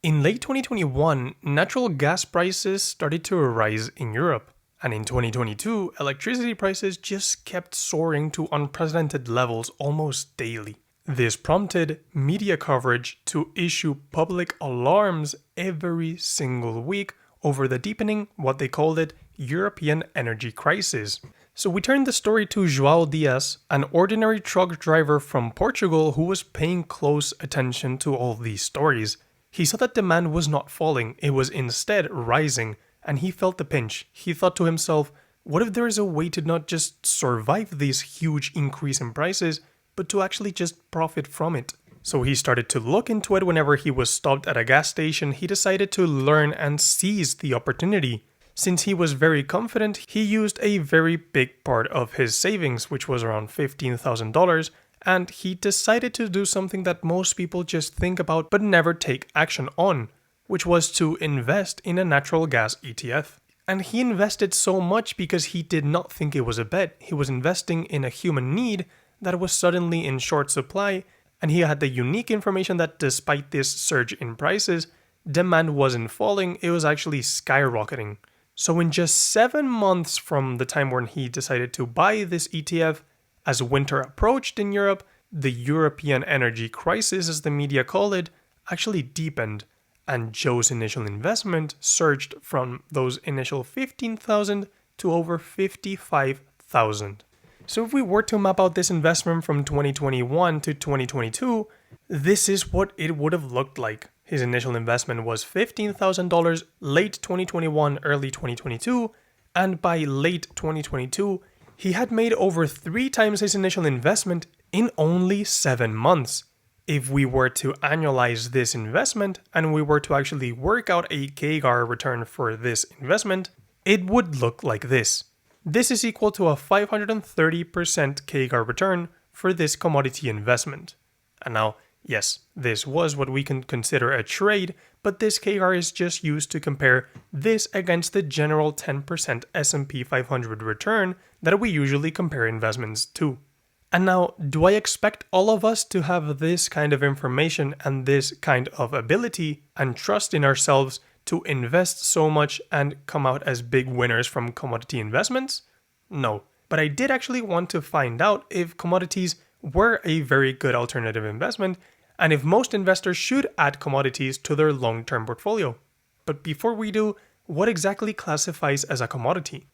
In late 2021, natural gas prices started to rise in Europe, and in 2022, electricity prices just kept soaring to unprecedented levels almost daily. This prompted media coverage to issue public alarms every single week over the deepening, what they called it, European energy crisis. So we turned the story to João Dias, an ordinary truck driver from Portugal who was paying close attention to all these stories. He saw that demand was not falling, it was instead rising, and he felt the pinch. He thought to himself, what if there is a way to not just survive this huge increase in prices, but to actually just profit from it? So he started to look into it. Whenever he was stopped at a gas station, he decided to learn and seize the opportunity. Since he was very confident, he used a very big part of his savings, which was around $15,000, and he decided to do something that most people just think about but never take action on, which was to invest in a natural gas ETF. And he invested so much because he did not think it was a bet. He was investing in a human need that was suddenly in short supply, and he had the unique information that despite this surge in prices, demand wasn't falling, it was actually skyrocketing. So in just 7 months from the time when he decided to buy this ETF, as winter approached in Europe, the European energy crisis, as the media call it, actually deepened, and Joe's initial investment surged from those initial 15,000 to over 55,000. So if we were to map out this investment from 2021 to 2022, this is what it would have looked like. His initial investment was $15,000 late 2021, early 2022, and by late 2022, he had made over 3 times his initial investment in only 7 months. If we were to annualize this investment and we were to actually work out a CAGR return for this investment, it would look like this. This is equal to a 530% CAGR return for this commodity investment. And now, yes, this was what we can consider a trade, but this CAGR is just used to compare this against the general 10% S&P 500 return that we usually compare investments to. And now, do I expect all of us to have this kind of information and this kind of ability and trust in ourselves to invest so much and come out as big winners from commodity investments? No. But I did actually want to find out if commodities were a very good alternative investment and if most investors should add commodities to their long-term portfolio. But before we do, what exactly classifies as a commodity?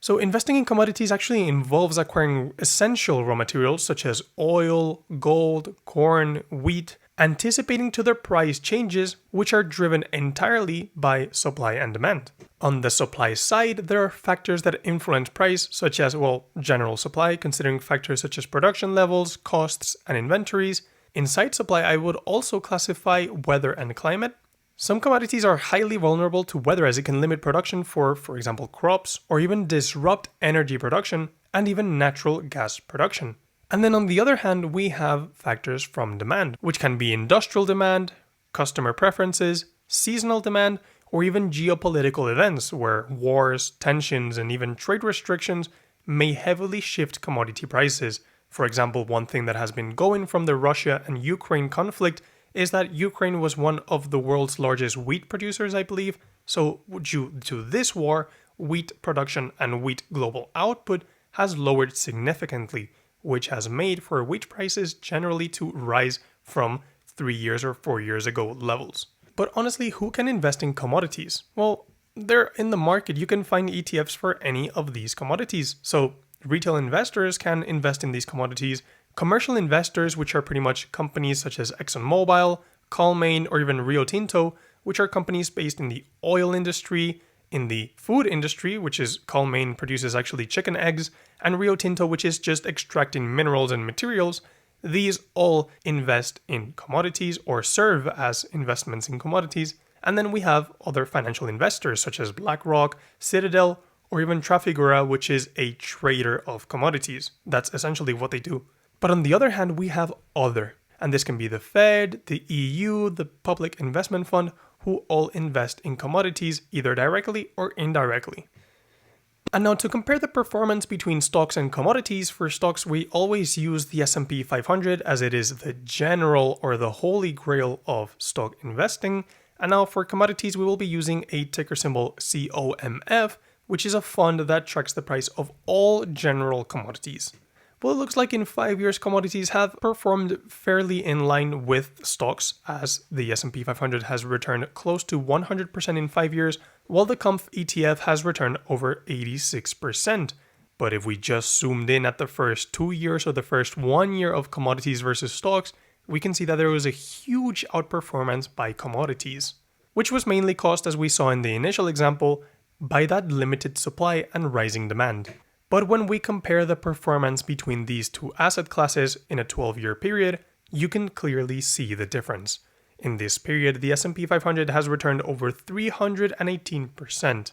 So investing in commodities actually involves acquiring essential raw materials such as oil, gold, corn, wheat, anticipating to their price changes, which are driven entirely by supply and demand. On the supply side, there are factors that influence price, such as, general supply, considering factors such as production levels, costs, and inventories. Inside supply, I would also classify weather and climate. Some commodities are highly vulnerable to weather as it can limit production for example, crops, or even disrupt energy production and even natural gas production. And then on the other hand, we have factors from demand, which can be industrial demand, customer preferences, seasonal demand, or even geopolitical events where wars, tensions, and even trade restrictions may heavily shift commodity prices. For example, one thing that has been going from the Russia and Ukraine conflict is that Ukraine was one of the world's largest wheat producers, I believe. So due to this war, wheat production and wheat global output has lowered significantly, which has made for wheat prices generally to rise from 3 years or 4 years ago levels. But honestly, who can invest in commodities? Well, they're in the market. You can find ETFs for any of these commodities. So retail investors can invest in these commodities. Commercial investors, which are pretty much companies such as ExxonMobil, Coalmain, or even Rio Tinto, which are companies based in the oil industry, in the food industry, which is Coalmain produces actually chicken eggs, and Rio Tinto, which is just extracting minerals and materials. These all invest in commodities or serve as investments in commodities. And then we have other financial investors such as BlackRock, Citadel, or even Trafigura, which is a trader of commodities. That's essentially what they do. But on the other hand, we have other, and this can be the Fed, the EU, the Public Investment Fund, who all invest in commodities either directly or indirectly. And now to compare the performance between stocks and commodities, for stocks we always use the S&P 500 as it is the general or the holy grail of stock investing. And now for commodities we will be using a ticker symbol COMF, which is a fund that tracks the price of all general commodities. Well, it looks like in 5 years commodities have performed fairly in line with stocks, as the S&P 500 has returned close to 100% in 5 years, while the COMF ETF has returned over 86%. But if we just zoomed in at the first 2 years or the first 1 year of commodities versus stocks, we can see that there was a huge outperformance by commodities, which was mainly caused, as we saw in the initial example, by that limited supply and rising demand. But when we compare the performance between these two asset classes in a 12-year period, you can clearly see the difference. In this period, the S&P 500 has returned over 318%,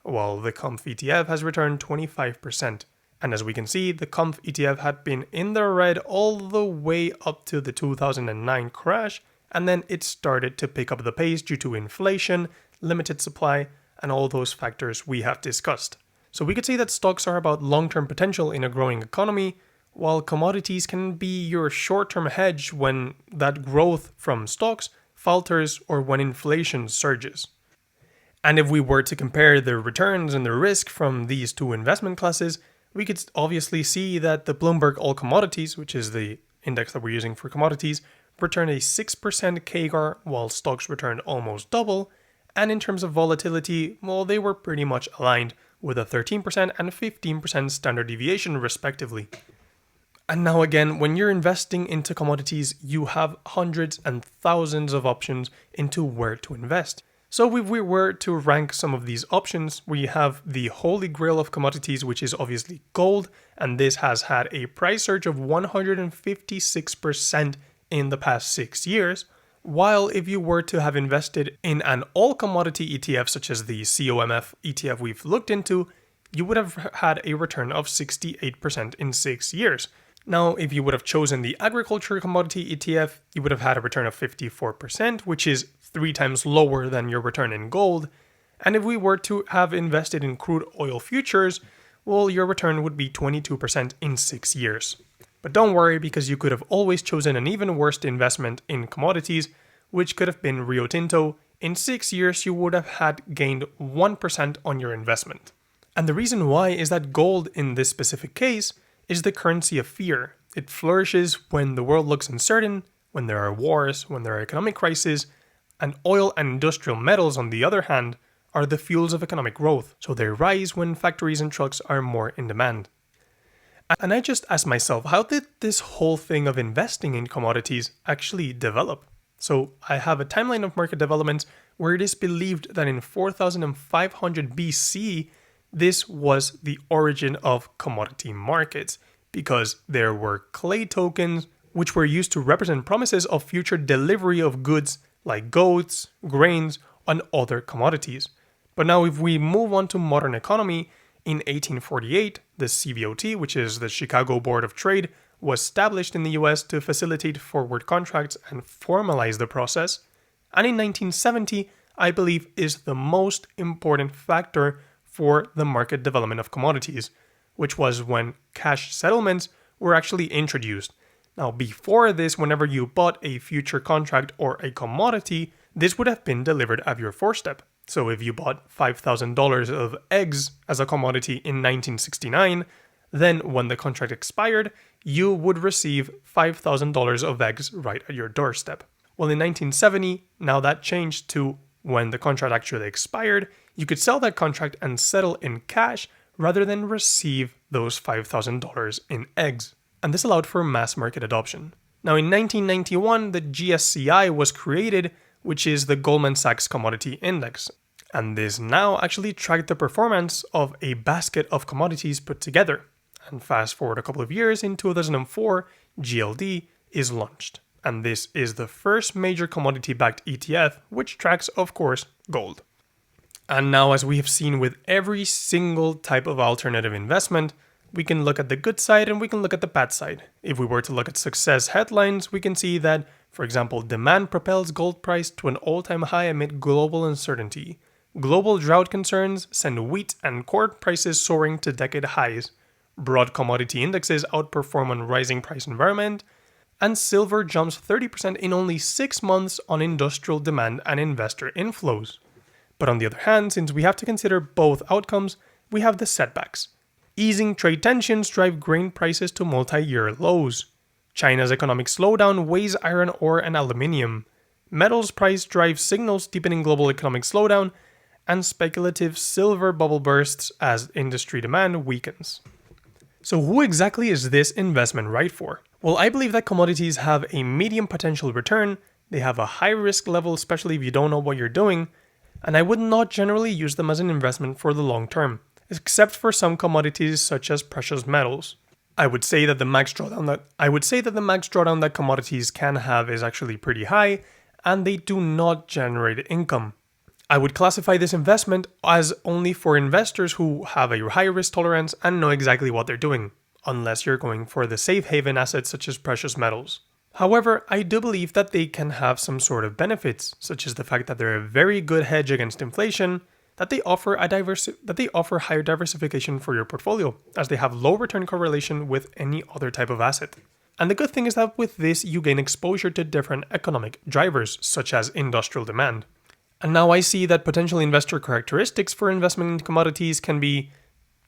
while the COMF ETF has returned 25%. And as we can see, the COMF ETF had been in the red all the way up to the 2009 crash, and then it started to pick up the pace due to inflation, limited supply, and all those factors we have discussed. So we could say that stocks are about long-term potential in a growing economy, while commodities can be your short-term hedge when that growth from stocks falters or when inflation surges. And if we were to compare the returns and the risk from these two investment classes, we could obviously see that the Bloomberg All Commodities, which is the index that we're using for commodities, returned a 6% CAGR while stocks returned almost double, and in terms of volatility, well, they were pretty much aligned, with a 13% and 15% standard deviation respectively. And now again, when you're investing into commodities, you have hundreds and thousands of options into where to invest. So if we were to rank some of these options, we have the holy grail of commodities, which is obviously gold, and this has had a price surge of 156% in the past 6 years. While if you were to have invested in an all-commodity ETF such as the COMF ETF we've looked into, you would have had a return of 68% in 6 years. Now, if you would have chosen the agriculture commodity ETF, you would have had a return of 54%, which is 3 times lower than your return in gold. And if we were to have invested in crude oil futures, well, your return would be 22% in 6 years. But don't worry, because you could have always chosen an even worse investment in commodities, which could have been Rio Tinto. In 6 years, you would have had gained 1% on your investment. And the reason why is that gold in this specific case is the currency of fear. It flourishes when the world looks uncertain, when there are wars, when there are economic crises, and oil and industrial metals, on the other hand, are the fuels of economic growth, so they rise when factories and trucks are more in demand. And I just asked myself, how did this whole thing of investing in commodities actually develop? So I have a timeline of market developments where it is believed that in 4500 BC, this was the origin of commodity markets, because there were clay tokens which were used to represent promises of future delivery of goods like goats, grains, and other commodities. But now if we move on to modern economy, in 1848, the CBOT, which is the Chicago Board of Trade, was established in the US to facilitate forward contracts and formalize the process. And in 1970, I believe, is the most important factor for the market development of commodities, which was when cash settlements were actually introduced. Now, before this, whenever you bought a future contract or a commodity, this would have been delivered at your doorstep. So if you bought $5,000 of eggs as a commodity in 1969, then when the contract expired, you would receive $5,000 of eggs right at your doorstep. Well, in 1970, now that changed to when the contract actually expired, you could sell that contract and settle in cash rather than receive those $5,000 in eggs. And this allowed for mass market adoption. Now, in 1991, the GSCI was created, which is the Goldman Sachs Commodity Index. And this now actually tracked the performance of a basket of commodities put together. And fast forward a couple of years, in 2004, GLD is launched. And this is the first major commodity-backed ETF, which tracks, of course, gold. And now, as we have seen with every single type of alternative investment, we can look at the good side and we can look at the bad side. If we were to look at success headlines, we can see that, for example, demand propels gold price to an all-time high amid global uncertainty. Global drought concerns send wheat and corn prices soaring to decade highs. Broad commodity indexes outperform on rising price environment, and silver jumps 30% in only 6 months on industrial demand and investor inflows. But on the other hand, since we have to consider both outcomes, we have the setbacks. Easing trade tensions drive grain prices to multi-year lows. China's economic slowdown weighs iron ore and aluminium. Metals price drives signals deepening global economic slowdown, and speculative silver bubble bursts as industry demand weakens. So who exactly is this investment right for? Well, I believe that commodities have a medium potential return, they have a high risk level, especially if you don't know what you're doing, and I would not generally use them as an investment for the long term, except for some commodities such as precious metals. I would say that the max drawdown that commodities can have is actually pretty high, and they do not generate income. I would classify this investment as only for investors who have a high risk tolerance and know exactly what they're doing, unless you're going for the safe haven assets such as precious metals. However, I do believe that they can have some sort of benefits, such as the fact that they're a very good hedge against inflation, that they offer higher diversification for your portfolio, as they have low return correlation with any other type of asset. And the good thing is that with this, you gain exposure to different economic drivers, such as industrial demand. And now I see that potential investor characteristics for investment in commodities can be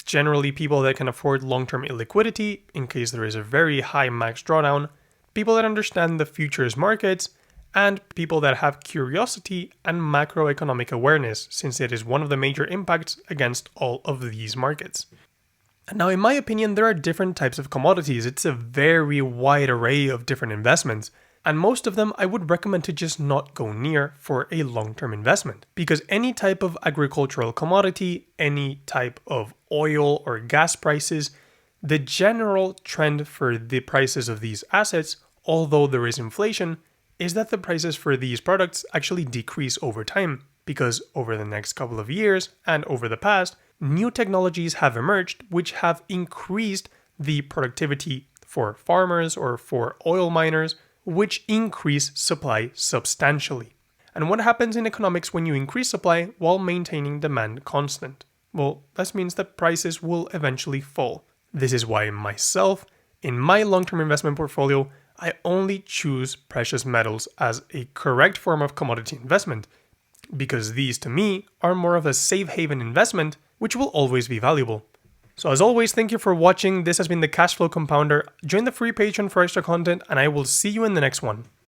generally people that can afford long-term illiquidity in case there is a very high max drawdown, people that understand the futures markets, and people that have curiosity and macroeconomic awareness, since it is one of the major impacts against all of these markets. And now in my opinion, there are different types of commodities. It's a very wide array of different investments. And most of them I would recommend to just not go near for a long-term investment. Because any type of agricultural commodity, any type of oil or gas prices, the general trend for the prices of these assets, although there is inflation, is that the prices for these products actually decrease over time. Because over the next couple of years and over the past, new technologies have emerged which have increased the productivity for farmers or for oil miners, which increase supply substantially. And what happens in economics when you increase supply while maintaining demand constant? Well, this means that prices will eventually fall. This is why myself, in my long-term investment portfolio, I only choose precious metals as a correct form of commodity investment, because these to me are more of a safe haven investment, which will always be valuable. So as always, thank you for watching. This has been the Cashflow Compounder. Join the free Patreon for extra content, and I will see you in the next one.